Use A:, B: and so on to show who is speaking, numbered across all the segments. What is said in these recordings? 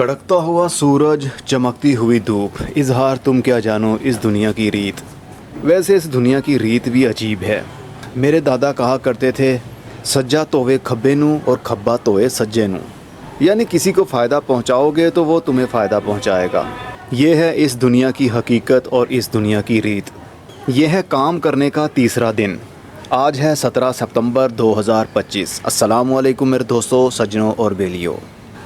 A: कड़कता हुआ सूरज, चमकती हुई धूप, इजहार तुम क्या जानो इस दुनिया की रीत। वैसे इस दुनिया की रीत भी अजीब है। मेरे दादा कहा करते थे, सज्जा तोवे खब्बे नू और खब्बा तोवे सज्जे नू। यानी किसी को फ़ायदा पहुंचाओगे तो वो तुम्हें फ़ायदा पहुंचाएगा। ये है इस दुनिया की हकीकत और इस दुनिया की रीत। यह है काम करने का तीसरा दिन। आज है 17 सितंबर 2025। अस्सलाम वालेकुम मेरे दोस्तों, सज्जनों और बेलियों।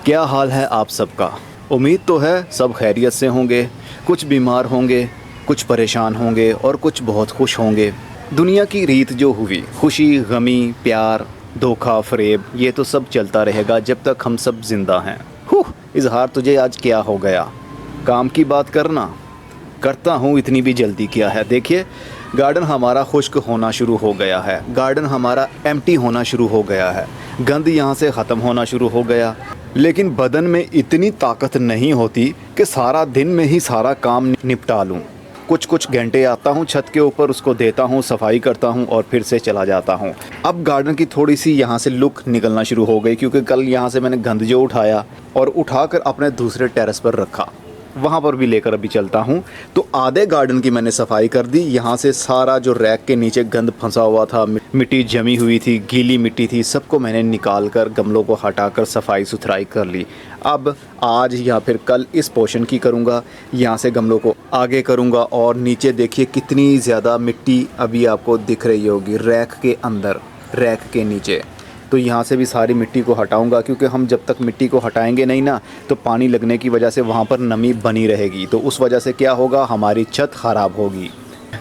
A: क्या हाल है आप सबका? उम्मीद तो है सब खैरियत से होंगे। कुछ बीमार होंगे, कुछ परेशान होंगे और कुछ बहुत खुश होंगे। दुनिया की रीत जो हुई, खुशी, गमी, प्यार, धोखा, फ़रेब, ये तो सब चलता रहेगा जब तक हम सब ज़िंदा हैं। इजहार तुझे आज क्या हो गया? काम की बात करता हूँ, इतनी भी जल्दी क्या है। देखिए, गार्डन हमारा खुश्क होना शुरू हो गया है। गार्डन हमारा एम्प्टी होना शुरू हो गया है। गंद यहाँ से ख़त्म होना शुरू हो गया। लेकिन बदन में इतनी ताकत नहीं होती कि सारा दिन में ही सारा काम निपटा लूँ। कुछ घंटे आता हूँ छत के ऊपर, उसको देता हूँ, सफाई करता हूँ और फिर से चला जाता हूँ। अब गार्डन की थोड़ी सी यहाँ से लुक निकलना शुरू हो गई, क्योंकि कल यहाँ से मैंने गंद जो उठाया और उठाकर अपने दूसरे टेरेस पर रखा, वहाँ पर भी लेकर अभी चलता हूँ। तो आधे गार्डन की मैंने सफाई कर दी। यहाँ से सारा जो रैक के नीचे गंद फंसा हुआ था, मिट्टी जमी हुई थी, गीली मिट्टी थी, सबको मैंने निकाल कर गमलों को हटाकर सफाई सुथराई कर ली। अब आज या फिर कल इस पोर्शन की करूँगा, यहाँ से गमलों को आगे करूँगा। और नीचे देखिए कितनी ज़्यादा मिट्टी अभी आपको दिख रही होगी रैक के अंदर, रैक के नीचे। तो यहाँ से भी सारी मिट्टी को हटाऊंगा, क्योंकि हम जब तक मिट्टी को हटाएंगे नहीं ना, तो पानी लगने की वजह से वहाँ पर नमी बनी रहेगी। तो उस वजह से क्या होगा, हमारी छत ख़राब होगी।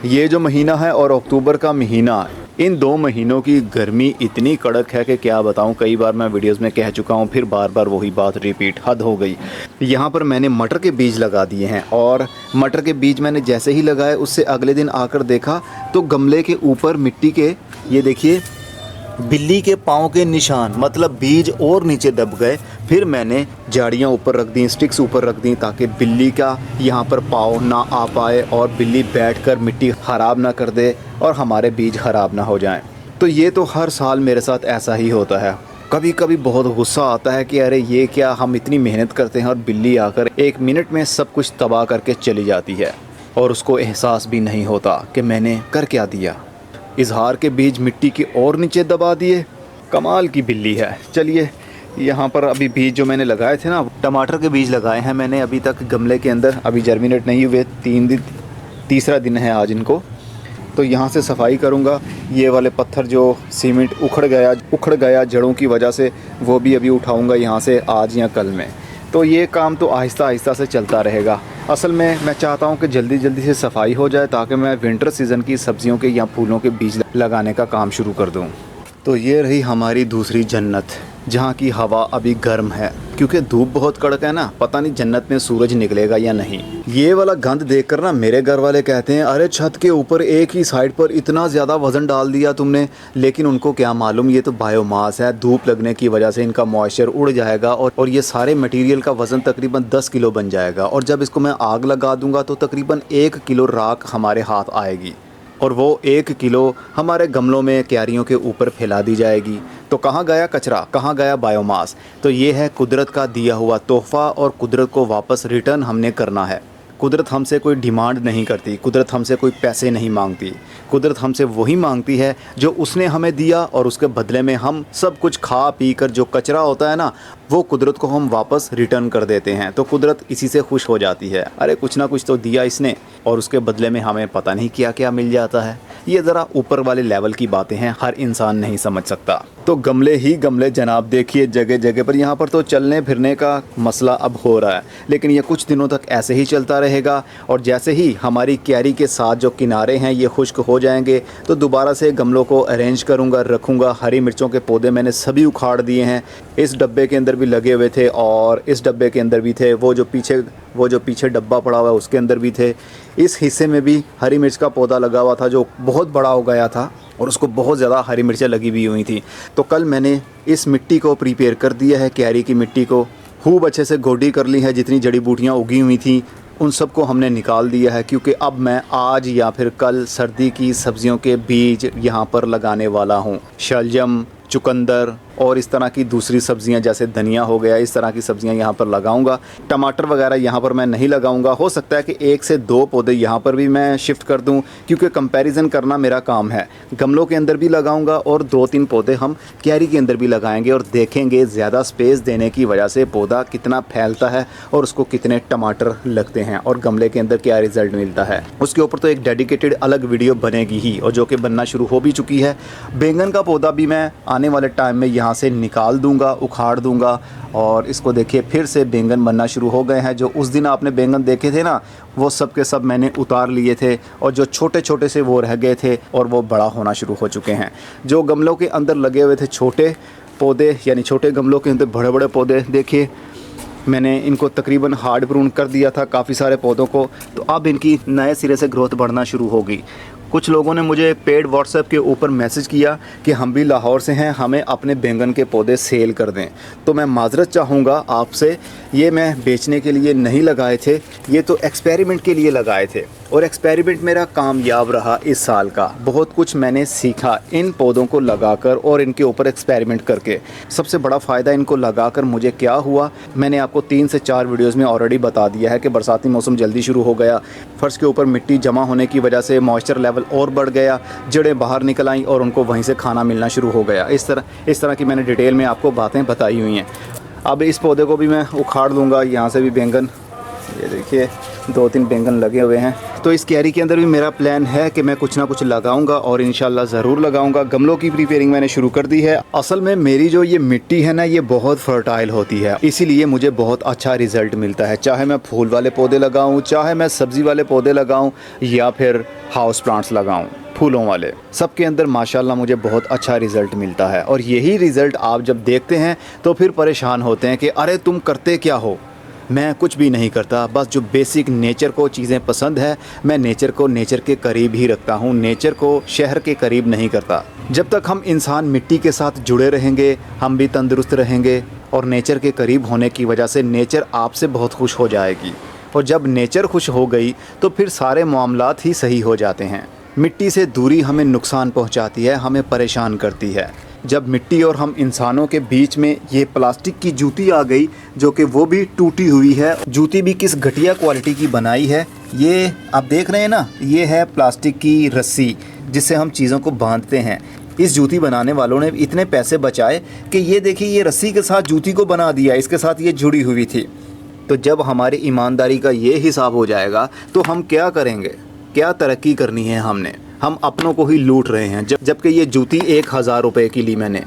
A: ये जो महीना है और अक्टूबर का महीना, इन 2 महीनों की गर्मी इतनी कड़क है कि क्या बताऊं। कई बार मैं वीडियोस में कह चुका हूं, फिर बार बार वही बात रिपीट, हद हो गई। यहाँ पर मैंने मटर के बीज लगा दिए हैं और मटर के बीज मैंने जैसे ही लगाए, उससे अगले दिन आकर देखा तो गमले के ऊपर मिट्टी के, ये देखिए, बिल्ली के पाँव के निशान, मतलब बीज और नीचे दब गए। फिर मैंने झाड़ियाँ ऊपर रख दी, स्टिक्स ऊपर रख दी, ताकि बिल्ली का यहाँ पर पाँव ना आ पाए और बिल्ली बैठकर मिट्टी ख़राब ना कर दे और हमारे बीज ख़राब ना हो जाएं। तो ये तो हर साल मेरे साथ ऐसा ही होता है। कभी कभी बहुत गुस्सा आता है कि अरे ये क्या, हम इतनी मेहनत करते हैं और बिल्ली आकर 1 मिनट में सब कुछ तबाह करके चली जाती है और उसको एहसास भी नहीं होता कि मैंने कर क्या दिया। इजहार के बीज मिट्टी के और नीचे दबा दिए। कमाल की बिल्ली है। चलिए, यहाँ पर अभी बीज जो मैंने लगाए थे ना, टमाटर के बीज लगाए हैं मैंने अभी तक गमले के अंदर, अभी जर्मिनेट नहीं हुए। 3 दिन, तीसरा दिन है आज इनको। तो यहाँ से सफाई करूँगा। ये वाले पत्थर जो सीमेंट उखड़ गया जड़ों की वजह से, वो भी अभी उठाऊँगा यहाँ से आज या कल में। तो ये काम तो आहिस्ता आहिस्ता से चलता रहेगा। असल में मैं चाहता हूँ कि जल्दी जल्दी से सफाई हो जाए, ताकि मैं विंटर सीज़न की सब्जियों के या फूलों के बीज लगाने का काम शुरू कर दूँ। तो ये रही हमारी दूसरी जन्नत, जहाँ की हवा अभी गर्म है, क्योंकि धूप बहुत कड़क है ना। पता नहीं जन्नत में सूरज निकलेगा या नहीं। ये वाला गंद देखकर ना मेरे घर वाले कहते हैं, अरे छत के ऊपर एक ही साइड पर इतना ज़्यादा वज़न डाल दिया तुमने। लेकिन उनको क्या मालूम, ये तो बायोमास है। धूप लगने की वजह से इनका मॉइस्चर उड़ जाएगा और ये सारे मटेरियल का वज़न तकरीबन 10 किलो बन जाएगा। और जब इसको मैं आग लगा दूंगा तो तकरीबन 1 किलो राख हमारे हाथ आएगी और वो 1 किलो हमारे गमलों में, क्यारियों के ऊपर फैला दी जाएगी। तो कहाँ गया कचरा, कहाँ गया बायोमास? तो ये है कुदरत का दिया हुआ तोहफ़ा और कुदरत को वापस रिटर्न हमने करना है। कुदरत हमसे कोई डिमांड नहीं करती, कुदरत हमसे कोई पैसे नहीं मांगती। कुदरत हमसे वही मांगती है जो उसने हमें दिया, और उसके बदले में हम सब कुछ खा पी कर जो कचरा होता है ना, वो कुदरत को हम वापस रिटर्न कर देते हैं। तो कुदरत इसी से खुश हो जाती है। अरे कुछ ना कुछ तो दिया इसने और उसके बदले में हमें पता नहीं क्या क्या मिल जाता है। ये ज़रा ऊपर वाले लेवल की बातें हैं, हर इंसान नहीं समझ सकता। तो गमले ही गमले जनाब, देखिए जगह जगह पर। यहाँ पर तो चलने फिरने का मसला अब हो रहा है, लेकिन ये कुछ दिनों तक ऐसे ही चलता रहेगा। और जैसे ही हमारी क्यारी के साथ जो किनारे हैं ये खुश्क हो जाएंगे, तो दोबारा से गमलों को अरेंज करूँगा, रखूँगा। हरी मिर्चों के पौधे मैंने सभी उखाड़ दिए हैं। इस डब्बे के अंदर भी लगे हुए थे और इस डब्बे के अंदर भी थे। वो जो पीछे डब्बा पड़ा हुआ है उसके अंदर भी थे। इस हिस्से में भी हरी मिर्च का पौधा लगा हुआ था जो बहुत बड़ा हो गया था और उसको बहुत ज़्यादा हरी मिर्चें लगी भी हुई थी। तो कल मैंने इस मिट्टी को प्रिपेयर कर दिया है, क्यारी की मिट्टी को खूब अच्छे से गोडी कर ली है। जितनी जड़ी बूटियाँ उगी हुई थी उन सबको हमने निकाल दिया है, क्योंकि अब मैं आज या फिर कल सर्दी की सब्जियों के बीज यहाँ पर लगाने वाला हूँ। शलजम, चुकंदर और इस तरह की दूसरी सब्जियां जैसे धनिया हो गया, इस तरह की सब्जियां यहाँ पर लगाऊंगा। टमाटर वगैरह यहाँ पर मैं नहीं लगाऊंगा। हो सकता है कि 1 से 2 पौधे यहाँ पर भी मैं शिफ्ट कर दूं, क्योंकि कंपैरिजन करना मेरा काम है। गमलों के अंदर भी लगाऊंगा और 2-3 पौधे हम क्यारी के अंदर भी लगाएंगे और देखेंगे ज़्यादा स्पेस देने की वजह से पौधा कितना फैलता है और उसको कितने टमाटर लगते हैं और गमले के अंदर क्या रिज़ल्ट मिलता है। उसके ऊपर तो एक डेडिकेटेड अलग वीडियो बनेगी ही, और जो कि बनना शुरू हो भी चुकी है। बैंगन का पौधा भी मैं आने वाले टाइम में यहाँ से निकाल दूंगा, उखाड़ दूंगा, और इसको देखिए फिर से बैंगन बनना शुरू हो गए हैं। जो उस दिन आपने बैंगन देखे थे ना, वो सब के सब मैंने उतार लिए थे, और जो छोटे छोटे से वो रह गए थे और वो बड़ा होना शुरू हो चुके हैं। जो गमलों के अंदर लगे हुए थे छोटे पौधे, यानी छोटे गमलों के अंदर बड़े बड़े पौधे, देखिए मैंने इनको तकरीबन हार्ड प्रून कर दिया था काफ़ी सारे पौधों को। तो अब इनकी नए सिरे से ग्रोथ बढ़ना शुरू होगी। कुछ लोगों ने मुझे पेड व्हाट्सएप के ऊपर मैसेज किया कि हम भी लाहौर से हैं, हमें अपने बैंगन के पौधे सेल कर दें। तो मैं माजरत चाहूँगा आपसे, ये मैं बेचने के लिए नहीं लगाए थे, ये तो एक्सपेरिमेंट के लिए लगाए थे, और एक्सपेरिमेंट मेरा कामयाब रहा। इस साल का बहुत कुछ मैंने सीखा इन पौधों को लगाकर और इनके ऊपर एक्सपेरिमेंट करके। सबसे बड़ा फ़ायदा इनको लगाकर मुझे क्या हुआ, मैंने आपको 3 से 4 वीडियोज़ में ऑलरेडी बता दिया है कि बरसाती मौसम जल्दी शुरू हो गया, फर्श के ऊपर मिट्टी जमा होने की वजह से मॉइस्चर लेवल और बढ़ गया, जड़ें बाहर निकल आईं और उनको वहीं से खाना मिलना शुरू हो गया। इस तरह की मैंने डिटेल में आपको बातें बताई हुई हैं। अब इस पौधे को भी मैं उखाड़ दूंगा। यहाँ से भी बैंगन, ये देखिए 2-3 बैंगन लगे हुए हैं। तो इस क्यारी के अंदर भी मेरा प्लान है कि मैं कुछ ना कुछ लगाऊंगा, और इंशाल्लाह ज़रूर लगाऊंगा। गमलों की प्रिपेयरिंग मैंने शुरू कर दी है। असल में मेरी जो ये मिट्टी है ना, ये बहुत फर्टाइल होती है, इसीलिए मुझे बहुत अच्छा रिज़ल्ट मिलता है। चाहे मैं फूल वाले पौधे लगाऊँ, चाहे मैं सब्ज़ी वाले पौधे लगाऊँ, या फिर हाउस प्लांट्स लगाऊँ फूलों वाले, सबके अंदर माशाल्लाह मुझे बहुत अच्छा रिज़ल्ट मिलता है। और यही रिज़ल्ट आप जब देखते हैं तो फिर परेशान होते हैं कि अरे तुम करते क्या हो। मैं कुछ भी नहीं करता, बस जो बेसिक नेचर को चीज़ें पसंद है, मैं नेचर को नेचर के करीब ही रखता हूँ, नेचर को शहर के करीब नहीं करता। जब तक हम इंसान मिट्टी के साथ जुड़े रहेंगे, हम भी तंदुरुस्त रहेंगे, और नेचर के करीब होने की वजह से नेचर आपसे बहुत खुश हो जाएगी। और जब नेचर खुश हो गई तो फिर सारे मामलात ही सही हो जाते हैं। मिट्टी से दूरी हमें नुकसान पहुँचाती है, हमें परेशान करती है। जब मिट्टी और हम इंसानों के बीच में ये प्लास्टिक की जूती आ गई, जो कि वो भी टूटी हुई है, जूती भी किस घटिया क्वालिटी की बनाई है, ये आप देख रहे हैं ना, ये है प्लास्टिक की रस्सी जिससे हम चीज़ों को बांधते हैं। इस जूती बनाने वालों ने इतने पैसे बचाए कि ये देखिए, ये रस्सी के साथ जूती को बना दिया, इसके साथ ये जुड़ी हुई थी। तो जब हमारी ईमानदारी का ये हिसाब हो जाएगा तो हम क्या करेंगे, क्या तरक्की करनी है हमने। हम अपनों को ही लूट रहे हैं। जबकि ये जूती 1000 रुपये की ली मैंने,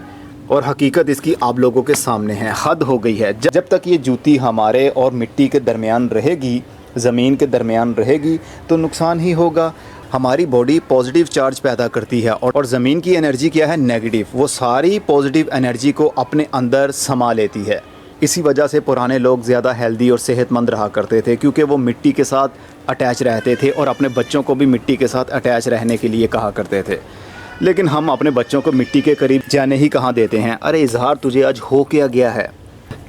A: और हकीकत इसकी आप लोगों के सामने है। हद हो गई है। जब तक ये जूती हमारे और मिट्टी के दरमियान रहेगी, ज़मीन के दरमियान रहेगी, तो नुकसान ही होगा। हमारी बॉडी पॉजिटिव चार्ज पैदा करती है, और ज़मीन की एनर्जी क्या है, नेगेटिव। वो सारी पॉजिटिव एनर्जी को अपने अंदर समा लेती है। इसी वजह से पुराने लोग ज़्यादा हेल्दी और सेहतमंद रहा करते थे, क्योंकि वो मिट्टी के साथ अटैच रहते थे और अपने बच्चों को भी मिट्टी के साथ अटैच रहने के लिए कहा करते थे। लेकिन हम अपने बच्चों को मिट्टी के करीब जाने ही कहाँ देते हैं। अरे इजहार, तुझे आज हो क्या गया है,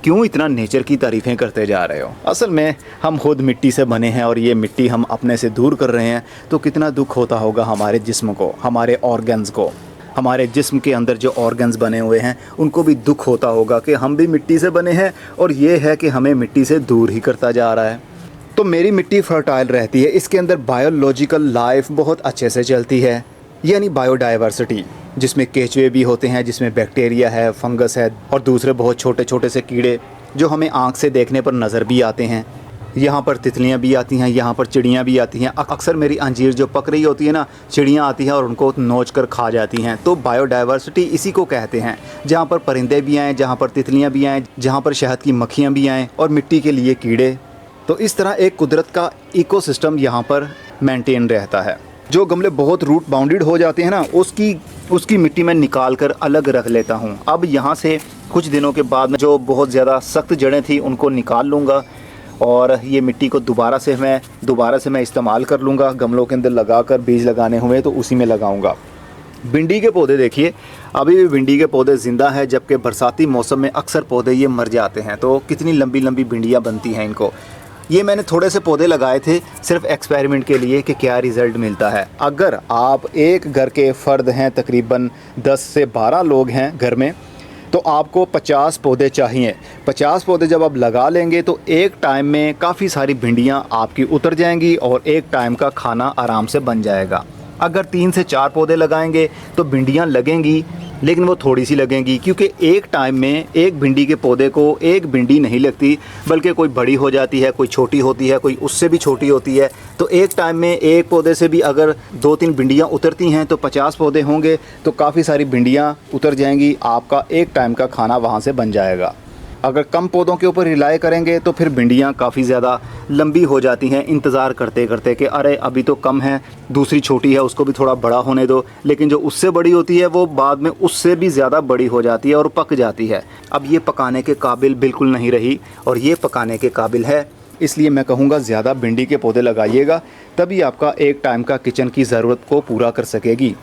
A: क्यों इतना नेचर की तारीफ़ें करते जा रहे हो। असल में हम खुद मिट्टी से बने हैं, और ये मिट्टी हम अपने से दूर कर रहे हैं, तो कितना दुख होता होगा हमारे जिस्म को, हमारे ऑर्गन्स को। हमारे जिस्म के अंदर जो ऑर्गन्स बने हुए हैं उनको भी दुख होता होगा कि हम भी मिट्टी से बने हैं, और ये है कि हमें मिट्टी से दूर ही करता जा रहा है। तो मेरी मिट्टी फर्टाइल रहती है, इसके अंदर बायोलॉजिकल लाइफ बहुत अच्छे से चलती है, यानी बायोडाइवर्सिटी, जिसमें केचुए भी होते हैं, जिसमें बैक्टीरिया है, फंगस है, और दूसरे बहुत छोटे छोटे से कीड़े जो हमें आँख से देखने पर नज़र भी आते हैं। यहाँ पर तितलियाँ भी आती हैं, यहाँ पर चिड़ियाँ भी आती हैं। अक्सर मेरी अंजीर जो पक रही होती है ना, चिड़ियाँ आती हैं और उनको नोच कर खा जाती हैं। तो बायोडाइवर्सिटी इसी को कहते हैं, जहाँ पर परिंदे भी आएँ, जहाँ पर तितलियाँ भी आएँ, जहाँ पर शहद की मक्खियाँ भी आएँ, और मिट्टी के लिए कीड़े। तो इस तरह एक कुदरत का इकोसिस्टम यहाँ पर मेंटेन रहता है। जो गमले बहुत रूट बाउंडेड हो जाते हैं ना, उसकी मिट्टी मैं निकाल कर अलग रख लेता हूँ। अब यहाँ से कुछ दिनों के बाद में जो बहुत ज़्यादा सख्त जड़ें थी उनको निकाल लूँगा, और ये मिट्टी को दोबारा से मैं इस्तेमाल कर लूँगा। गमलों के अंदर लगाकर बीज लगाने हुए तो उसी में लगाऊँगा। भिंडी के पौधे देखिए, अभी भी भिंडी के पौधे ज़िंदा है, जबकि बरसाती मौसम में अक्सर पौधे ये मर जाते हैं। तो कितनी लंबी लंबी भिंडियाँ बनती हैं इनको। ये मैंने थोड़े से पौधे लगाए थे सिर्फ एक्सपेरिमेंट के लिए कि क्या रिज़ल्ट मिलता है। अगर आप एक घर के फ़र्द हैं, तकरीबन 10 से 12 लोग हैं घर में, तो आपको 50 पौधे चाहिए। 50 पौधे जब आप लगा लेंगे तो एक टाइम में काफ़ी सारी भिंडियाँ आपकी उतर जाएंगी और एक टाइम का खाना आराम से बन जाएगा। अगर 3 से 4 पौधे लगाएंगे तो भिंडियाँ लगेंगी, लेकिन वो थोड़ी सी लगेंगी, क्योंकि एक टाइम में एक भिंडी के पौधे को एक भिंडी नहीं लगती, बल्कि कोई बड़ी हो जाती है, कोई छोटी होती है, कोई उससे भी छोटी होती है। तो एक टाइम में एक पौधे से भी अगर 2-3 भिंडियाँ उतरती हैं तो 50 पौधे होंगे तो काफ़ी सारी भिंडियाँ उतर जाएंगी, आपका एक टाइम का खाना वहाँ से बन जाएगा। अगर कम पौधों के ऊपर रिलाय करेंगे तो फिर भिंडियाँ काफ़ी ज़्यादा लंबी हो जाती हैं, इंतज़ार करते करते कि अरे अभी तो कम है, दूसरी छोटी है, उसको भी थोड़ा बड़ा होने दो। लेकिन जो उससे बड़ी होती है वो बाद में उससे भी ज़्यादा बड़ी हो जाती है और पक जाती है। अब ये पकाने के काबिल बिल्कुल नहीं रही और ये पकाने के काबिल है। इसलिए मैं कहूँगा ज़्यादा भिंडी के पौधे लगाइएगा, तभी आपका एक टाइम का किचन की ज़रूरत को पूरा कर सकेगी।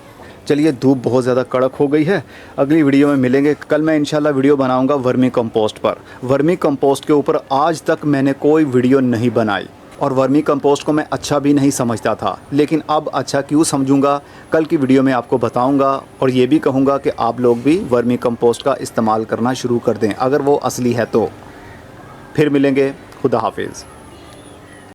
A: चलिए, धूप बहुत ज़्यादा कड़क हो गई है, अगली वीडियो में मिलेंगे। कल मैं इंशाल्लाह वीडियो बनाऊंगा वर्मी कंपोस्ट पर। वर्मी कंपोस्ट के ऊपर आज तक मैंने कोई वीडियो नहीं बनाई और वर्मी कंपोस्ट को मैं अच्छा भी नहीं समझता था, लेकिन अब अच्छा क्यों समझूंगा, कल की वीडियो में आपको बताऊंगा। और ये भी कहूँगा कि आप लोग भी वर्मी कंपोस्ट का इस्तेमाल करना शुरू कर दें अगर वो असली है तो। फिर मिलेंगे, खुदा हाफिज़।